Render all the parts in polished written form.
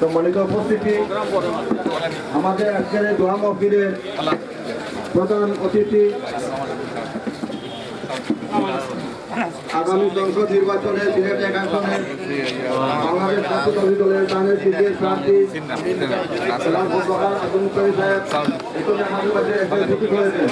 সম্মানিত উপস্থিতি, আমাদের আজকের এই দোয়া মাহফিলের প্রধান অতিথি আগামী সংসদ নির্বাচনে সিলেট 1 আসনের বাংলাদেশ জাতীয়তাবাদী দলের ধানের শীর্ষের প্রার্থী আব্দুল সাহেব এখানে আমাদের এসে উপস্থিত হয়েছেন।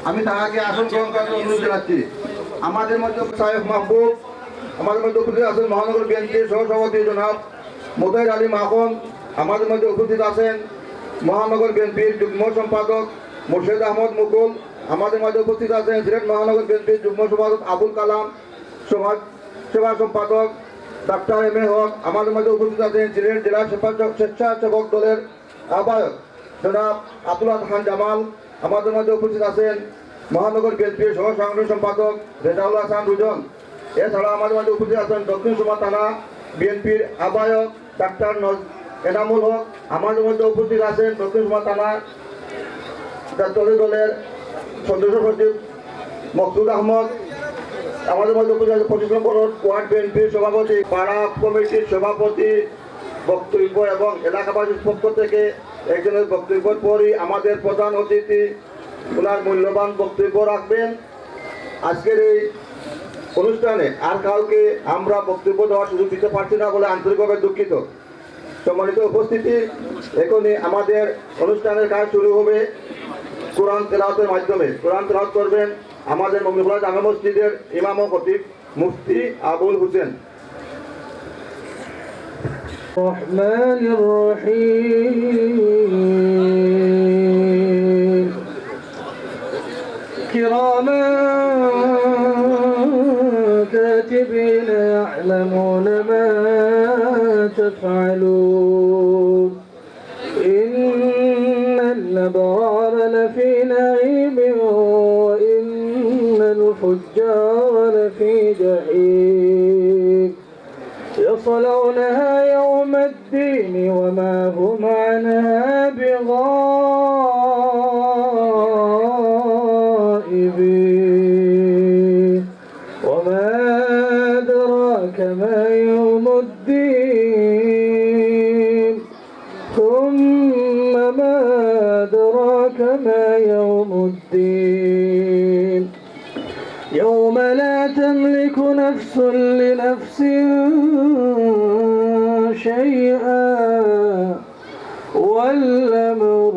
আমি তাহাকে আসন গ্রহণ করার অনুরোধ জানাচ্ছি। আমাদের মধ্যে সাহেব মাহবুব, আমাদের মধ্যে উপস্থিত আছেন মহানগর বিএনপির সহসভাপতি জনাব মোতাহির আলী মাখন, আমাদের মধ্যে উপস্থিত আছেন মহানগর বিএনপির যুগ্ম সম্পাদক মুর্শেদ আহমদ মুকুল, আমাদের মধ্যে উপস্থিত আছেন সিলেট মহানগর বিএনপির যুগ্ম সম্পাদক আবুল কালাম, সমাজ সেবা সম্পাদক ডাক্তার এম এ হক, আমাদের মধ্যে উপস্থিত আছেন সিলেট জেলা স্বেচ্ছাসেবক দলের আহ্বায়ক জনাব আব্দুল্লাহ খান জামাল, আমাদের মধ্যে উপস্থিত আছেন মহানগর বিএনপির সহ সাংগঠনিক সম্পাদক রেজাউল হাসান রুজন। এছাড়া আমাদের মধ্যে উপস্থিত আছেন দক্ষিণ সুরমা থানা বিএনপির আহ্বায়ক ডাক্তার এনামুল হক, আমাদের মধ্যে উপস্থিত আছেন দক্ষিণ সুরমা থানা দলের সদস্য সচিব মকসুদ আহমদ, আমাদের মধ্যে উপস্থিত আছেন প্রশিক্ষণ বোর্ড ওয়ার্ড বিএনপির সভাপতি, পাড়া কমিটির সভাপতি বক্তব্য এবং এলাকাবাসীর পক্ষ থেকে একজনের বক্তব্যের পরই আমাদের প্রধান অতিথি ওনার মূল্যবান বক্তব্য রাখবেন। আজকের এই অনুষ্ঠানে আর কাউকে আমরা বক্তব্য দেওয়ার সুযোগ দিতে পারছি না বলে আন্তরিকভাবে দুঃখিত। সম্মানিত উপস্থিতি, এখনই আমাদের অনুষ্ঠানের কাজ শুরু হবে কোরআন তেলাওয়াতের মাধ্যমে। কোরআন তেলাওয়াত করবেন আমাদের মমিনুল্লাহ জামে মসজিদের ইমাম ও খতিব মুফতি আবুল হোসেন। الرحمن الرحيم كراما كاتبين يعلمون ما تفعلون إن الأبرار لفي نعيم وإن الفجار لفي جحيم يصلونها يوم الدين وما هم عنها بغائبين وما أدراك ما يوم الدين ثم ما أدراك ما يوم الدين يوم لا تملك نفس لنفس شيئا والأمر